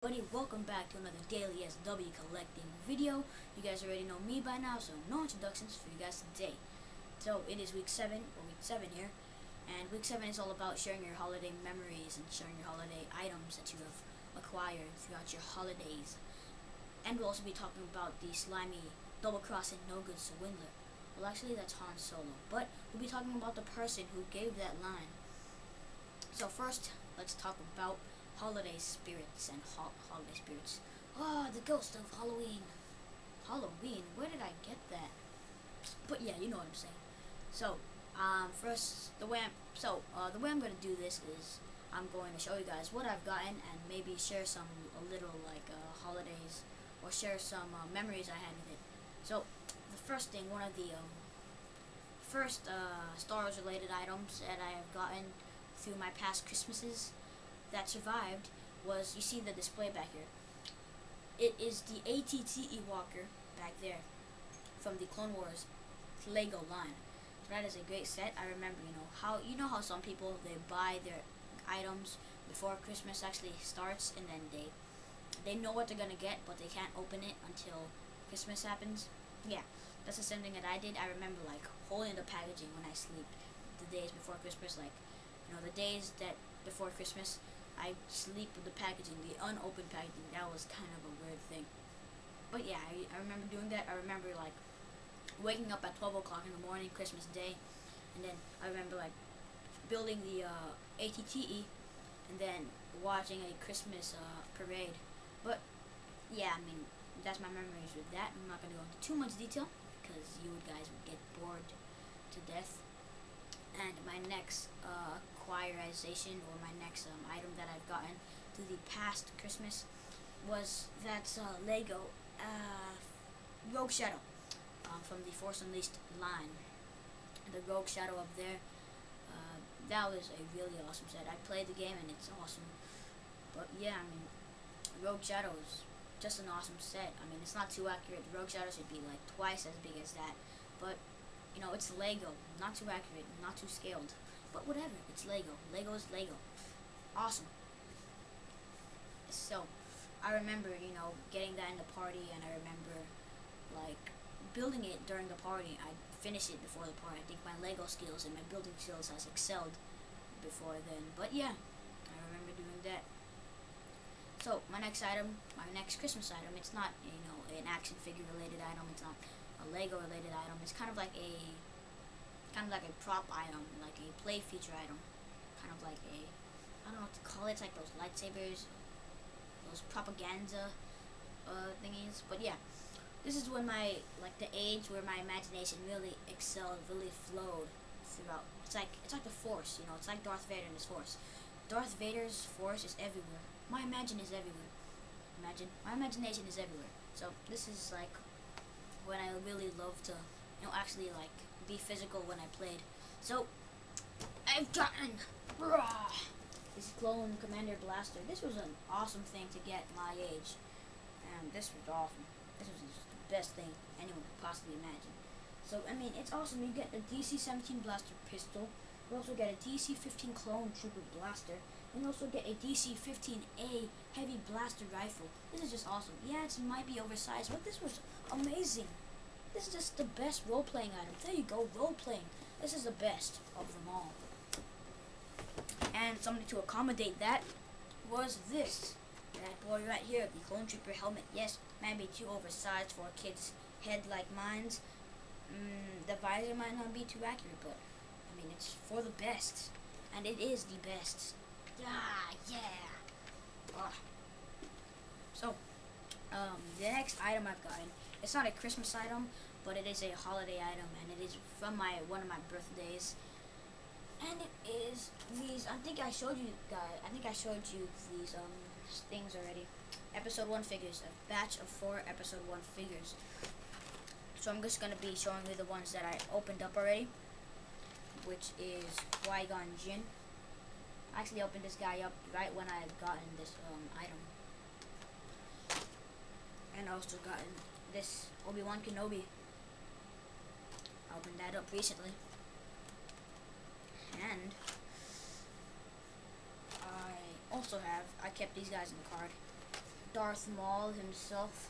Buddy, welcome back to another daily SW collecting video. You guys already know me by now, so no introductions for you guys today. So it is week 7 here, and week 7 is all about sharing your holiday memories and sharing your holiday items that you have acquired throughout your holidays. And we'll also be talking about the slimy, double-crossing, no-good swindler. Well, actually that's Han Solo, but we'll be talking about the person who gave that line. So first, let's talk about holiday spirits and holiday spirits. Oh, the ghost of Halloween. Halloween? Where did I get that? But yeah, you know what I'm saying. So, first, the way I'm gonna do this is I'm going to show you guys what I've gotten and maybe share a little holidays, or share some memories I had with it. So, the first thing, one of the first Star Wars related items that I have gotten through my past Christmases that survived was, you see the display back here. It is the ATTE Walker back there from the Clone Wars Lego line. So that is a great set. I remember, how some people, they buy their items before Christmas actually starts, and then they know what they're gonna get, but they can't open it until Christmas happens. Yeah, that's the same thing that I did. I remember like holding the packaging when I sleep the days before Christmas, the days that before Christmas, I sleep with the packaging, the unopened packaging. That was kind of a weird thing. But yeah, I remember doing that. I remember like waking up at 12 o'clock in the morning, Christmas Day, and then I remember like building the ATTE and then watching a Christmas parade. But yeah, I mean, that's my memories with that. I'm not going to go into too much detail because you guys would get bored to death. And my next acquirization, or my next item that I've gotten through the past Christmas, was that Lego Rogue Shadow from the Force Unleashed line. The Rogue Shadow up there, that was a really awesome set. I played the game and it's awesome. But yeah, I mean, Rogue Shadow is just an awesome set. I mean, it's not too accurate. The Rogue Shadow should be like twice as big as that, but it's Lego, not too accurate, not too scaled, but whatever, it's Lego. Lego is Lego. Awesome. So, I remember, getting that in the party, and I remember, like, building it during the party. I finished it before the party. I think my Lego skills and my building skills has excelled before then, but yeah, I remember doing that. So, my next Christmas item, it's not, an action figure related item, it's not a Lego related item. It's kind of like a prop item, like a play feature item, kind of like I don't know what to call it. It's like those lightsabers, those propaganda thingies. But yeah, this is when the age where my imagination really excelled, really flowed throughout. It's like the Force, it's like Darth Vader and his Force. Darth Vader's Force is everywhere. My imagination is everywhere. My imagination is everywhere. So this is like when I really love to, actually like be physical when I played. So I've gotten this Clone Commander Blaster. This was an awesome thing to get at my age, and this was awesome. This was just the best thing anyone could possibly imagine. So I mean, it's awesome. You get the DC-17 Blaster pistol. You also get a DC-15 Clone Trooper Blaster, and you also get a DC-15A Heavy Blaster Rifle. This is just awesome. Yeah, it might be oversized, but this was amazing. This is just the best role-playing item. There you go, role-playing. This is the best of them all. And something to accommodate that was this. That boy right here, the Clone Trooper helmet. Yes, might be too oversized for a kid's head like mine's. The visor might not be too accurate, but I mean, it's for the best. And it is the best. Yeah. So, the next item I've gotten, it's not a Christmas item, but it is a holiday item, and it is from one of my birthdays. And it is these, I think I showed you these things already. Episode 1 figures, a batch of 4 Episode 1 figures. So I'm just going to be showing you the ones that I opened up already, which is Qui-Gon Jinn. I actually opened this guy up right when I had gotten this item. And I also gotten this Obi-Wan Kenobi. I opened that up recently. And I kept these guys in the card. Darth Maul himself.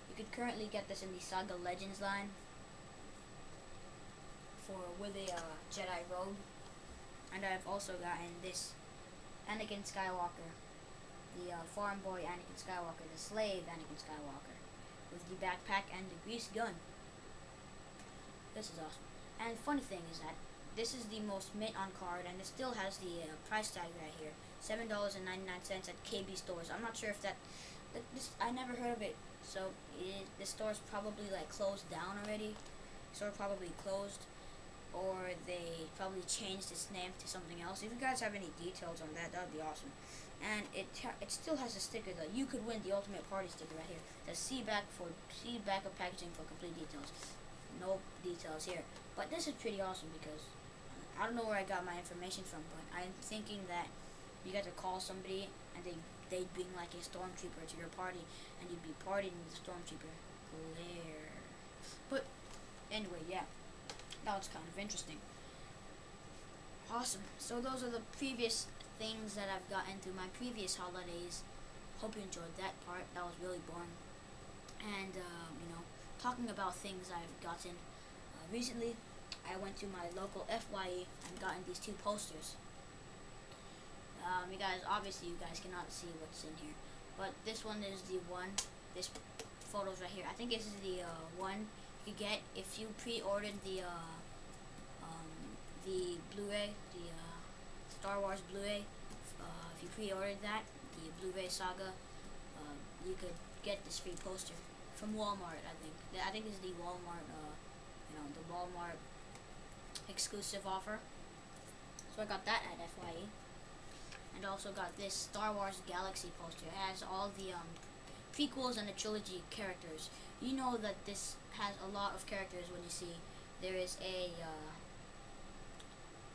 You could currently get this in the Saga Legends line with a Jedi robe. And I've also gotten this Anakin Skywalker, the farm boy Anakin Skywalker, the slave Anakin Skywalker, with the backpack and the grease gun. This is awesome. And funny thing is that this is the most mint on card, and it still has the price tag right here, $7.99 at KB stores. I'm not sure if I never heard of it, so the store's probably like closed down already. The store probably closed, or they probably changed its name to something else. If you guys have any details on that, that'd be awesome. And it still has a sticker that you could win the Ultimate Party sticker right here. The see back of packaging for complete details. No details here, but this is pretty awesome because I don't know where I got my information from, but I'm thinking that you got to call somebody and they'd bring like a stormtrooper to your party, and you'd be partying with the stormtrooper. Glare. But anyway, yeah, that was kind of interesting. Awesome. So those are the previous things that I've gotten through my previous holidays. Hope you enjoyed that part. That was really boring. And talking about things I've gotten recently, I went to my local FYE and gotten these 2 posters. You guys cannot see what's in here, but this one is the one. This photo's right here. I think this is the one you get if you pre-ordered the Blu-ray, the Star Wars Blu-ray. If you pre-ordered that, the Blu-ray Saga, you could get this free poster from Walmart. I think this is the Walmart, the Walmart exclusive offer. So I got that at FYE, and also got this Star Wars Galaxy poster. It has all the prequels and the trilogy characters. You know that this has a lot of characters. When you see there is a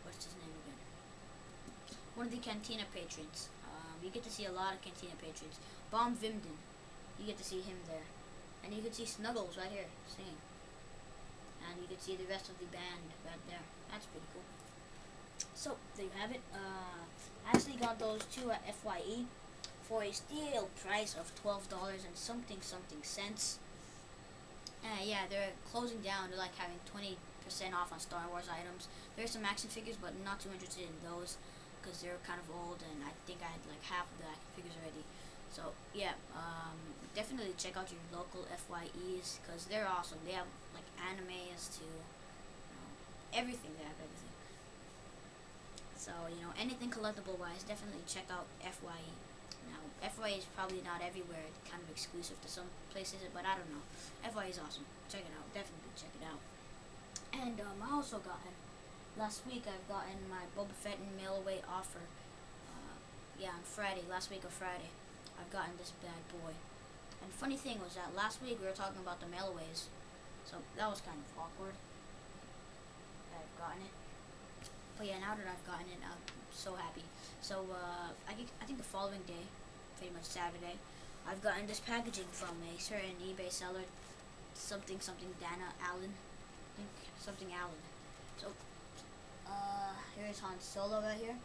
what's his name again? One of the Cantina patrons. You get to see a lot of Cantina patrons. Bomb Vimden. You get to see him there. And you can see Snuggles right here singing. And you can see the rest of the band right there. That's pretty cool. So, there you have it. I actually got those 2 at FYE for a steal price of $12 and something cents. Yeah, they're closing down. They're like having 20% off on Star Wars items. There's some action figures, but not too interested in those because they're kind of old, and I think I had like half of the action figures already. So yeah, definitely check out your local FYEs because they're awesome. They have like animes to everything. They have everything. So anything collectible wise, definitely check out FYE. Now FYE is probably not everywhere. It's kind of exclusive to some places, but I don't know. FYE is awesome. Check it out. Definitely check it out. And I also last week I've gotten my Boba Fett and mail away offer. Yeah, on Friday, last week of Friday, I've gotten this bad boy. And funny thing was that last week we were talking about the mailaways, so that was kind of awkward that I've gotten it. But yeah, now that I've gotten it, I'm so happy. So I think the following day, pretty much Saturday, I've gotten this packaging from a certain eBay seller, something Dana Allen, I think something Allen. So here's Han Solo right here.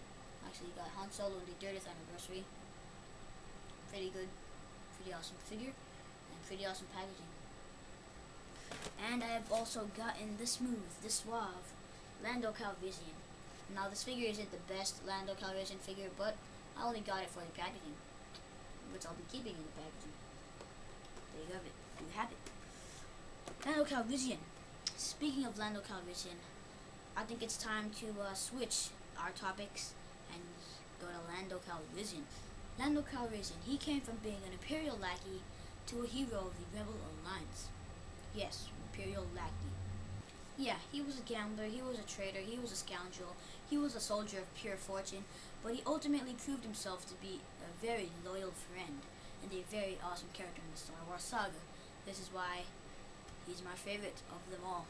Actually, you got Han Solo in the 30th anniversary. Pretty good, pretty awesome figure, and pretty awesome packaging. And I have also gotten the smooth, the suave Lando Calrissian. Now this figure isn't the best Lando Calrissian figure, but I only got it for the packaging, which I'll be keeping in the packaging. There you have it. You have it. Lando Calrissian. Speaking of Lando Calrissian, I think it's time to switch our topics and go to Lando Calrissian. Lando Calrissian, he came from being an Imperial lackey to a hero of the Rebel Alliance. Yes, Imperial lackey. Yeah, he was a gambler, he was a traitor, he was a scoundrel, he was a soldier of pure fortune, but he ultimately proved himself to be a very loyal friend and a very awesome character in the Star Wars saga. This is why he's my favorite of them all.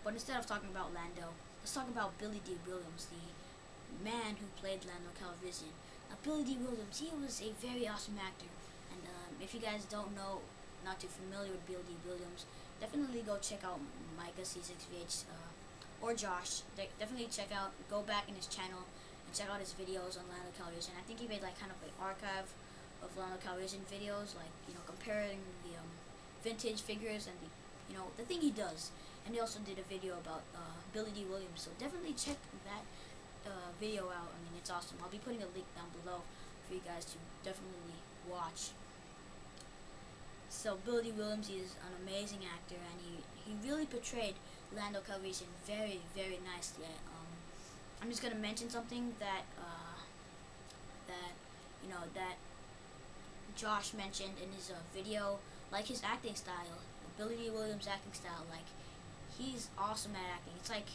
But instead of talking about Lando, let's talk about Billy D. Williams, the man who played Lando Calrissian. Now, Billy D. Williams, he was a very awesome actor, and if you guys don't know, not too familiar with Billy D. Williams, definitely go check out Micah C6VH or Josh. Definitely go back in his channel and check out his videos on Lando Calrissian. I think he made like kind of an archive of Lando Calrissian videos, like, you know, comparing the vintage figures and the, you know, the thing he does. And he also did a video about Billy D. Williams, so definitely check that video out. I mean, it's awesome. I'll be putting a link down below for you guys to definitely watch. So Billy D. Williams, he is an amazing actor, and he really portrayed Lando Calrissian very, very nicely. I'm just gonna mention something that that Josh mentioned in his video, like his acting style, Billy D. Williams' acting style. Like, he's awesome at acting. It's like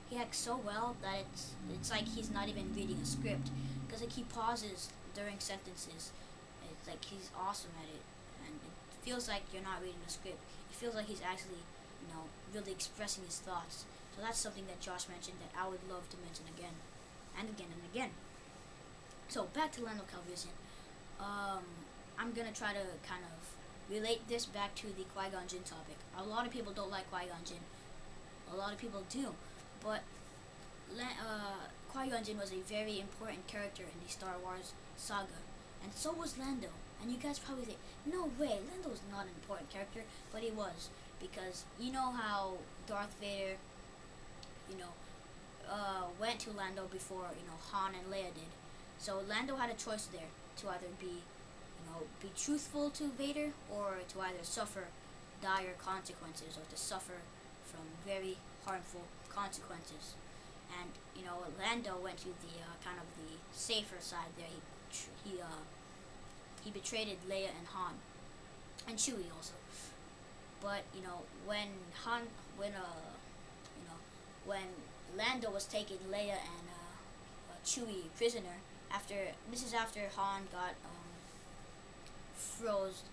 he acts so well that it's like he's not even reading a script, because like he pauses during sentences. It's like he's awesome at it, and it feels like you're not reading a script. It feels like he's actually, you know, really expressing his thoughts. So that's something that Josh mentioned that I would love to mention again and again and again. So back to Lando Calrissian. I'm gonna try to kind of relate this back to the Qui-Gon Jinn topic. A lot of people don't like Qui-Gon Jinn. A lot of people do, but Qui-Gon Jinn was a very important character in the Star Wars saga, and so was Lando. And you guys probably think, no way, Lando was not an important character, but he was, because you know how Darth Vader, you know, went to Lando before, you know, Han and Leia did. So Lando had a choice there to either be, you know, be truthful to Vader, or to either suffer dire consequences, or to suffer from very harmful consequences. And, you know, Lando went to the kind of the safer side there. He betrayed Leia and Han, and Chewie also. But, you know, when Lando was taking Leia and Chewie prisoner, this is after Han got frozen.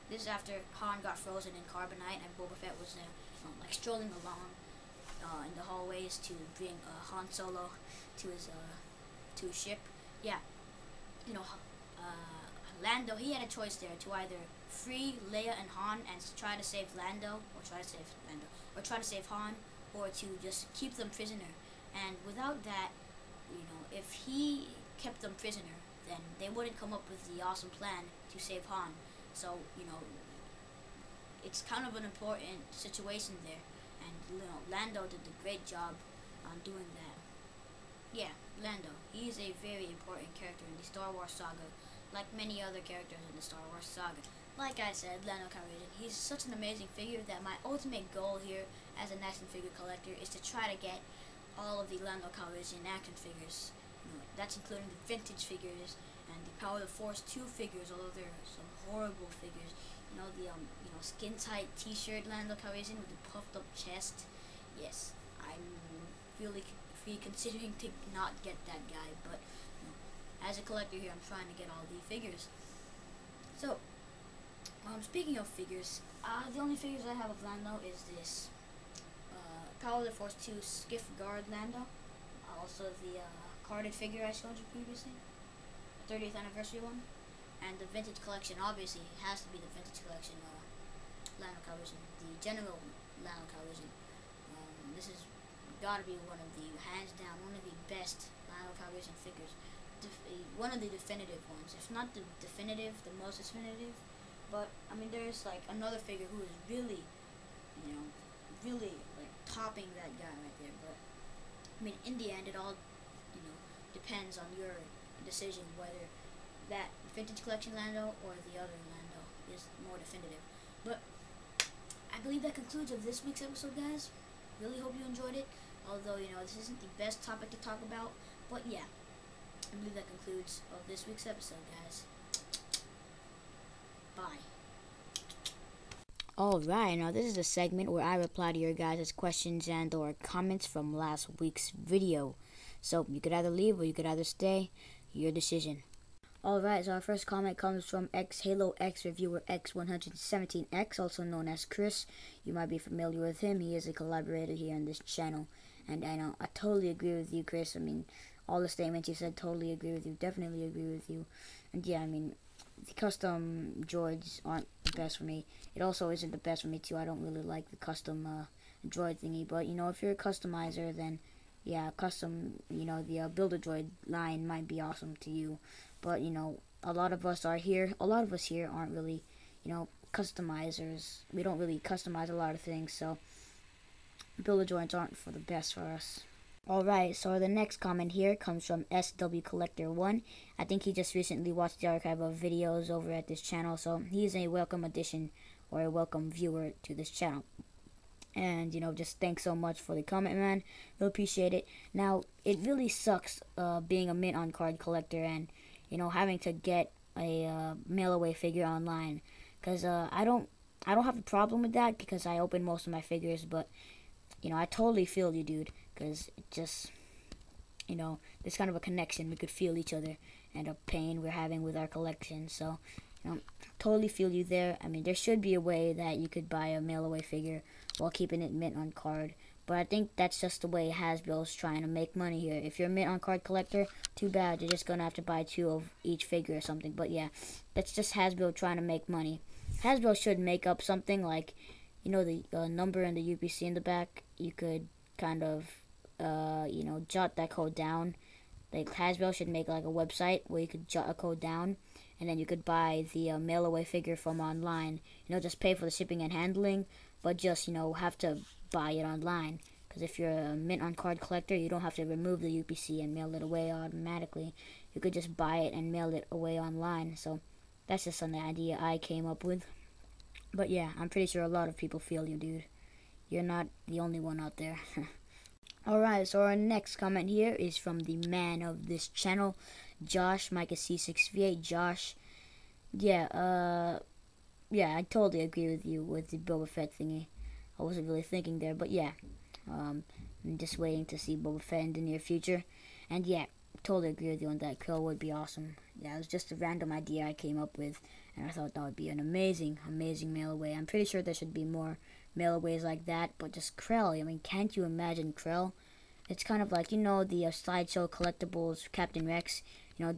This is after Han got frozen in carbonite, and Boba Fett was like strolling along in the hallways to bring Han Solo to his ship. Yeah, you know, Lando, he had a choice there to either free Leia and Han and try to save Lando, or try to save Han, or to just keep them prisoner. And without that, you know, if he kept them prisoner, then they wouldn't come up with the awesome plan to save Han. So, you know, it's kind of an important situation there, and, you know, Lando did a great job on doing that. Yeah, Lando, he is a very important character in the Star Wars saga, like many other characters in the Star Wars saga. Like I said, Lando Calrissian, he's such an amazing figure that my ultimate goal here as an action figure collector is to try to get all of the Lando Calrissian action figures. You know, that's including the vintage figures and the Power of the Force 2 figures, although there are some horrible figures. You know, the skin tight T-shirt Lando Calrissian with the puffed up chest. Yes, I'm really considering to not get that guy, but, you know, as a collector here, I'm trying to get all the figures. So, speaking of figures, the only figures I have of Lando is this Power of the Force 2 Skiff Guard Lando, also the carded figure I showed you previously, the 30th anniversary one, and the vintage collection. Obviously, it has to be the vintage collection Lando Calrissian, the General Lando Calrissian. This has got to be one of the, hands down, one of the best Lando Calrissian figures. One of the definitive ones, if not the definitive, the most definitive. But, I mean, there's like another figure who is really, you know, really like topping that guy right there. But, I mean, in the end, it all, you know, depends on your decision whether that vintage collection Lando or the other Lando is more definitive. But I believe that concludes of this week's episode, guys. Really hope you enjoyed it. Although, you know, this isn't the best topic to talk about, but yeah, I believe that concludes of this week's episode, guys. Bye. Alright, now this is a segment where I reply to your guys' questions and or comments from last week's video. So, you could either leave or you could either stay. Your decision. Alright, so our first comment comes from Halo X reviewer X117X, also known as Chris. You might be familiar with him. He is a collaborator here on this channel. And I know, I totally agree with you, Chris. I mean, all the statements you said, totally agree with you. Definitely agree with you. And yeah, I mean, the custom droids aren't the best for me. It also isn't the best for me, too. I don't really like the custom droid thingy. But, you know, if you're a customizer, then yeah, custom, the Build-A-Droid line might be awesome to you, but a lot of us here aren't really, customizers. We don't really customize a lot of things, so Build-A-Droids aren't for the best for us. Alright, so the next comment here comes from SW Collector 1. I think he just recently watched the archive of videos over at this channel, so he's a welcome addition or a welcome viewer to this channel. And, just thanks so much for the comment, man. We'll appreciate it. Now, it really sucks being a mint on card collector and, having to get a mail-away figure online. Because I don't have a problem with that because I open most of my figures, but I totally feel you, dude, because it just, there's kind of a connection. We could feel each other and a pain we're having with our collection. So, totally feel you there. I mean, there should be a way that you could buy a mail-away figure while keeping it mint on card. But I think that's just the way Hasbro's trying to make money here. If you're a mint on card collector, too bad. You're just going to have to buy 2 of each figure or something. But yeah, that's just Hasbro trying to make money. Hasbro should make up something like, the number and the UPC in the back. You could kind of, jot that code down. Like, Hasbro should make like a website where you could jot a code down, and then you could buy the mail-away figure from online. Just pay for the shipping and handling, but just, have to buy it online. Because if you're a mint on card collector, you don't have to remove the UPC and mail it away automatically. You could just buy it and mail it away online. So that's just an idea I came up with. But yeah, I'm pretty sure a lot of people feel you, dude. You're not the only one out there. Alright, so our next comment here is from the man of this channel, Josh, Micah C6V8. Josh, yeah, I totally agree with you with the Boba Fett thingy. I wasn't really thinking there, but yeah, I'm just waiting to see Boba Fett in the near future. And yeah, totally agree with you on that. Krill would be awesome. Yeah, it was just a random idea I came up with, and I thought that would be an amazing mail-away. I'm pretty sure there should be more mail-aways like that, but just Krill. I mean, can't you imagine Krill? It's kind of like, the Sideshow Collectibles Captain Rex,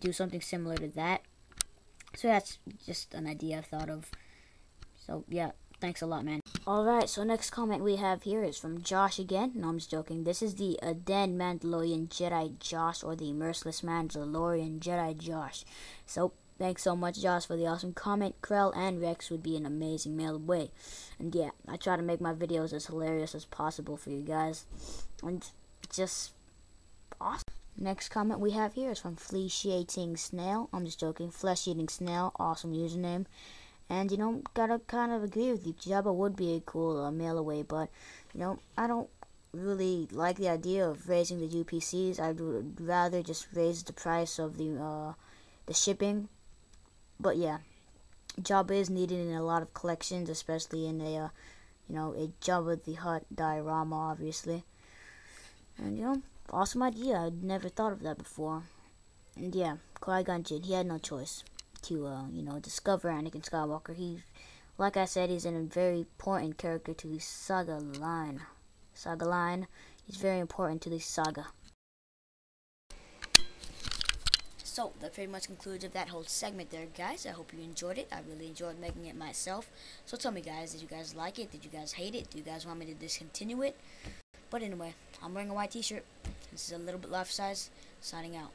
do something similar to that. So that's just an idea I thought of. So yeah, thanks a lot, man. Alright, so next comment we have here is from Josh again. No, I'm just joking. This is the Aden Mandalorian Jedi Josh, or the Merciless Mandalorian Jedi Josh. So thanks so much, Josh, for the awesome comment. Krell and Rex would be an amazing mail-away. And yeah, I try to make my videos as hilarious as possible for you guys. And just awesome. Next comment we have here is from Flesh-Eating Snail. I'm just joking. Flesh-Eating Snail. Awesome username. And, gotta kind of agree with you. Jabba would be a cool mail-away, but, I don't really like the idea of raising the UPCs. I'd rather just raise the price of the shipping. But yeah, Jabba is needed in a lot of collections, especially in a Jabba the Hutt diorama, obviously. And, awesome idea. I'd never thought of that before. And yeah, Qui-Gon Jinn, he had no choice to, discover Anakin Skywalker. He, like I said, he's a very important character to the saga line. He's very important to the saga. So, that pretty much concludes of that whole segment there, guys. I hope you enjoyed it. I really enjoyed making it myself. So tell me, guys, did you guys like it? Did you guys hate it? Do you guys want me to discontinue it? But anyway, I'm wearing a white t-shirt. This is a little bit life size. Signing out.